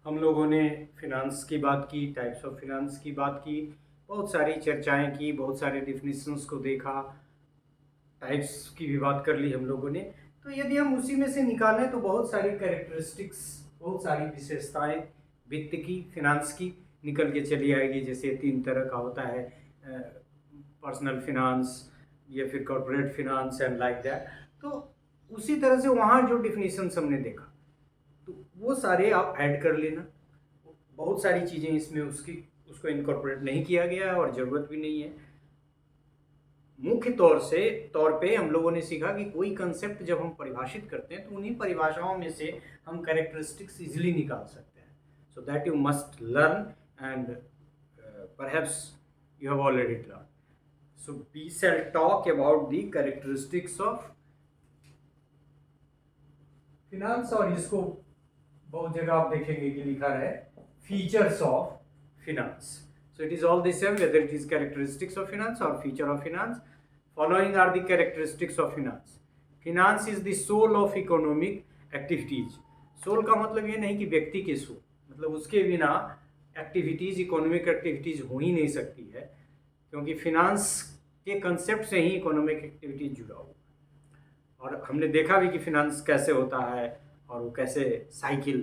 हम लोगों ने फिनांस की बात की, टाइप्स ऑफ फिनांस की बात की, बहुत सारी चर्चाएं की, बहुत सारे डिफिनीशंस को देखा, टाइप्स की भी बात कर ली हम लोगों ने। तो यदि हम उसी में से निकालें तो बहुत सारी कैरेक्टरिस्टिक्स, बहुत सारी विशेषताएं वित्त की, फिनांस की निकल के चली आएगी। जैसे 3 तरह का होता है, पर्सनल फिनांस या फिर corporate finance and like that. तो उसी तरह से वहाँ जो डिफिनीशंस हमने देखा तो वो सारे आप ऐड कर लेना। बहुत सारी चीज़ें इसमें उसको इनकॉर्पोरेट नहीं किया गया है और ज़रूरत भी नहीं है। मुख्य तौर पे हम लोगों ने सीखा कि कोई कंसेप्ट जब हम परिभाषित करते हैं तो उन्हीं परिभाषाओं में से हम कैरेक्टरिस्टिक्स इजीली निकाल सकते हैं। So that you must learn and perhaps you have already learned. So we shall talk about the characteristics of finance, और इसको बहुत जगह आप देखेंगे कि लिखा है features of finance. So it is all the same whether it is characteristics of finance or feature of finance. Following are the characteristics of finance. Finance is the soul of economic activities. Soul का मतलब ये नहीं कि व्यक्ति के soul, मतलब उसके बिना एक्टिविटीज़, इकोनॉमिक एक्टिविटीज़ हो ही नहीं सकती है, क्योंकि फिनांस के कंसेप्ट से ही इकोनॉमिक एक्टिविटीज जुड़ा हुआ। और हमने देखा भी कि फिनांस कैसे होता है और वो कैसे साइकिल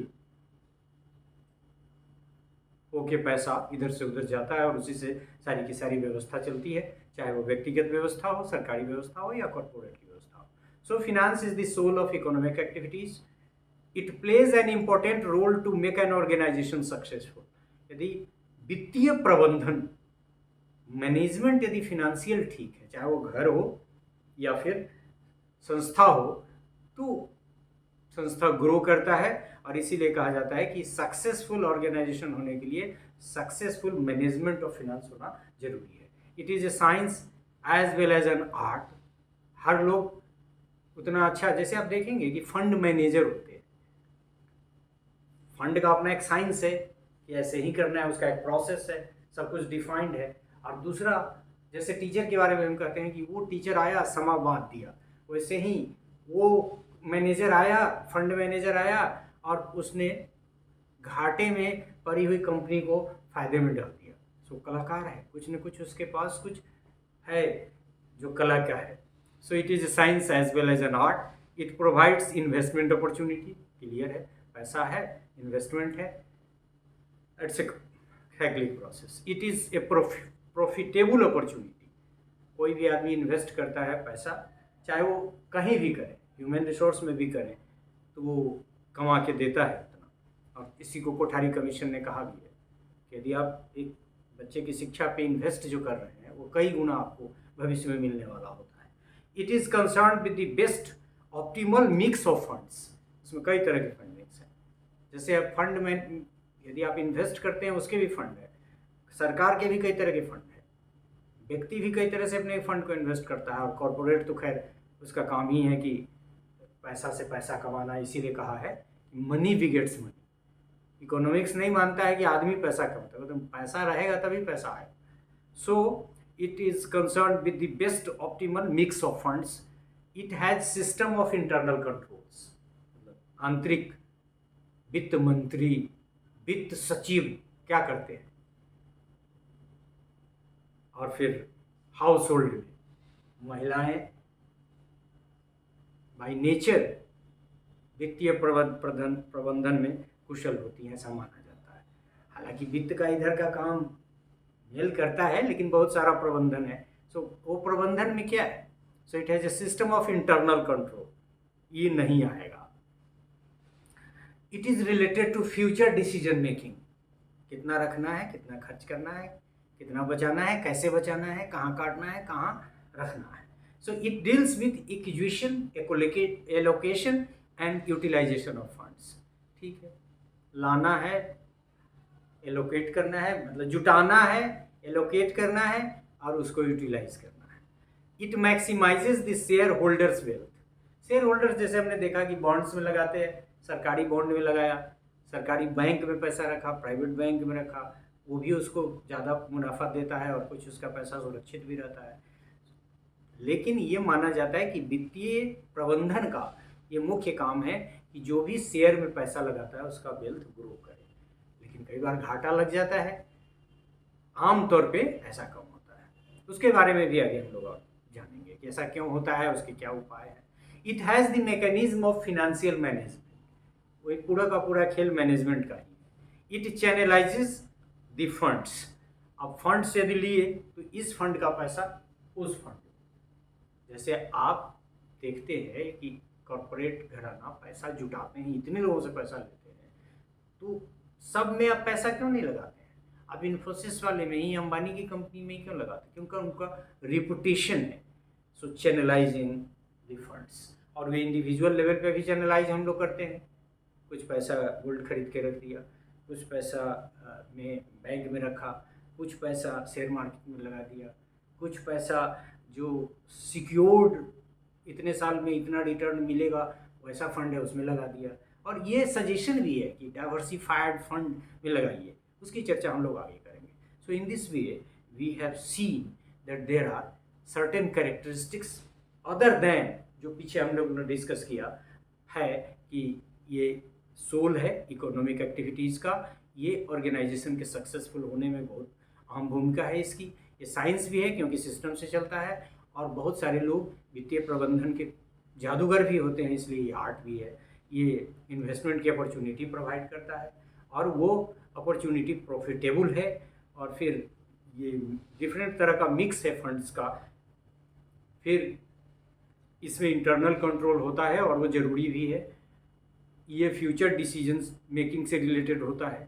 होके पैसा इधर से उधर जाता है और उसी से सारी की सारी व्यवस्था चलती है, चाहे वो व्यक्तिगत व्यवस्था हो, सरकारी व्यवस्था हो या कॉर्पोरेट की व्यवस्था हो। So finance is the soul of economic activities. It plays an important role to make an organisation successful. यदि वित्तीय प्रबंधन, मैनेजमेंट यदि फिनेंशियल ठीक है, चाहे वो घर हो या फिर संस्था हो, तो संस्था ग्रो करता है। और इसीलिए कहा जाता है कि सक्सेसफुल ऑर्गेनाइजेशन होने के लिए सक्सेसफुल मैनेजमेंट ऑफ फिनांस होना जरूरी है। It is a science as well as an art. हर लोग उतना अच्छा, जैसे आप देखेंगे कि फंड मैनेजर होते हैं, फंड का अपना एक साइंस है कि ऐसे ही करना है, उसका एक प्रोसेस है, सब कुछ डिफाइंड है। और दूसरा, जैसे टीचर के बारे में हम कहते हैं कि वो टीचर आया समा बांध दिया, वैसे ही वो मैनेजर आया, फंड मैनेजर आया और उसने घाटे में पड़ी हुई कंपनी को फायदे में डाल दिया। सो कलाकार है, कुछ न कुछ उसके पास कुछ है जो कला का है। So it is a science as well as an art. It provides investment opportunity, clear है, पैसा है, इन्वेस्टमेंट है, it's a haggling process. It is a profitable opportunity. कोई भी आदमी इन्वेस्ट करता है पैसा, चाहे वो कहीं भी करे, ह्यूमन रिसोर्स में भी करें, तो वो कमा के देता है उतना। और इसी को कोठारी कमीशन ने कहा भी है कि यदि आप एक बच्चे की शिक्षा पे इन्वेस्ट जो कर रहे हैं, वो कई गुना आपको भविष्य में मिलने वाला होता है। It is concern with the best optimal mix of funds. इसमें कई तरह के फंड मिक्स हैं। जैसे आप फंड में यदि आप इन्वेस्ट करते हैं, उसके भी फंड है, सरकार के भी कई तरह के फंड है, व्यक्ति भी कई तरह से अपने फंड को इन्वेस्ट करता है, और कॉर्पोरेट तो खैर उसका काम ही है कि पैसा से पैसा कमाना। इसीलिए कहा है मनी बिगेट्स मनी। इकोनॉमिक्स नहीं मानता है कि आदमी पैसा कमाता है, तो पैसा रहेगा तभी पैसा आएगा। सो it is concern with the best optimal mix of funds. It has system of internal controls. आंतरिक वित्त मंत्री, वित्त सचिव क्या करते हैं, और फिर हाउस होल्ड में महिलाएं बाई नेचर वित्तीय प्रबंधन में कुशल होती हैं, ऐसा माना जाता है। हालांकि वित्त का इधर का काम मेल करता है, लेकिन बहुत सारा प्रबंधन है। सो वो प्रबंधन में क्या है, so it has a system of internal control, ये नहीं आएगा। It is related to future decision making. कितना रखना है, कितना खर्च करना है, कितना बचाना है, कैसे बचाना है, कहाँ काटना है, कहाँ रखना है। So it deals with acquisition, allocation and utilisation of funds. ठीक है, लाना है, एलोकेट करना है, मतलब जुटाना है, एलोकेट करना है और उसको यूटिलाइज करना है। It maximises the shareholders wealth. Shareholders जैसे हमने देखा कि बॉन्ड्स में लगाते हैं, सरकारी बॉन्ड में लगाया, सरकारी बैंक में पैसा रखा, प्राइवेट बैंक में रखा, वो भी उसको ज़्यादा मुनाफा देता है और कुछ उसका पैसा सुरक्षित भी रहता है। लेकिन ये माना जाता है कि वित्तीय प्रबंधन का ये मुख्य काम है कि जो भी शेयर में पैसा लगाता है उसका वेल्थ ग्रो करे। लेकिन कई बार घाटा लग जाता है, आमतौर पे ऐसा कम होता है। उसके बारे में भी आगे हम लोग और जानेंगे कि ऐसा क्यों होता है, उसके क्या उपाय हैं। It has the mechanism of financial management, वो एक पूरा का पूरा खेल मैनेजमेंट का ही है। इट चैनलाइजेस द फंड्स, अब फंड्स यदि लिए तो इस फंड का पैसा उस फंड, जैसे आप देखते हैं कि कॉरपोरेट घराना पैसा जुटाते हैं, इतने लोगों से पैसा लेते हैं, तो सब में आप पैसा क्यों नहीं लगाते हैं? अब इन्फोसिस वाले में ही, अंबानी की कंपनी में ही क्यों लगाते हैं? क्योंकि उनका रिपुटेशन है। सो चैनलाइजिंग द फंड्स, और वे इंडिविजुअल लेवल पे भी चैनलाइज हम लोग करते हैं। कुछ पैसा गोल्ड खरीद के रख दिया, कुछ पैसा में बैंक में रखा, कुछ पैसा शेयर मार्केट में लगा दिया, कुछ पैसा जो सिक्योर्ड इतने साल में इतना रिटर्न मिलेगा वैसा फंड है उसमें लगा दिया। और ये सजेशन भी है कि डाइवर्सिफाइड फंड में लगाइए, उसकी चर्चा हम लोग आगे करेंगे। So in this way we have seen that there are certain characteristics other than जो पीछे हम लोग ने डिस्कस किया है कि ये सोल है इकोनॉमिक एक्टिविटीज़ का, ये ऑर्गेनाइजेशन के सक्सेसफुल होने में बहुत अहम भूमिका है इसकी। ये साइंस भी है क्योंकि सिस्टम से चलता है, और बहुत सारे लोग वित्तीय प्रबंधन के जादूगर भी होते हैं, इसलिए ये आर्ट भी है। ये इन्वेस्टमेंट की अपॉर्चुनिटी प्रोवाइड करता है, और वो अपॉर्चुनिटी प्रॉफिटेबल है, और फिर ये डिफरेंट तरह का मिक्स है फंड्स का। फिर इसमें इंटरनल कंट्रोल होता है और वो ज़रूरी भी है। ये फ्यूचर डिसीजंस मेकिंग से रिलेटेड होता है।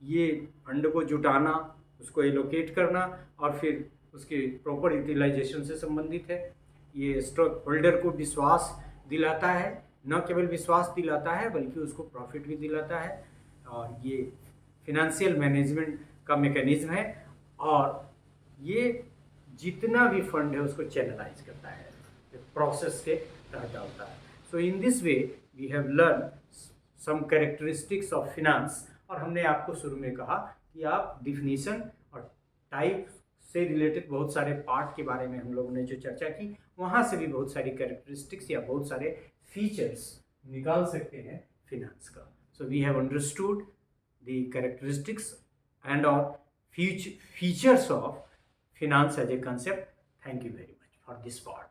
ये फंड को जुटाना, उसको एलोकेट करना, और फिर उसके प्रॉपर यूटिलाइजेशन से संबंधित है। ये स्टॉक होल्डर को विश्वास दिलाता है, न केवल विश्वास दिलाता है बल्कि उसको प्रॉफिट भी दिलाता है। और ये फिनेंशियल मैनेजमेंट का मैकेनिज्म है, और ये जितना भी फंड है उसको चैनलाइज करता है, प्रोसेस के तहत डालता है। So in this way we have learn some characteristics of finance, और हमने आपको शुरू में कहा कि आप डिफिनीशन और टाइप से रिलेटेड बहुत सारे पार्ट के बारे में हम लोगों ने जो चर्चा की, वहाँ से भी बहुत सारी कैरेक्टरिस्टिक्स या बहुत सारे फीचर्स निकाल सकते हैं फिनांस का। So we have understood the characteristics and और features of finance as a concept. Thank you very much for this part.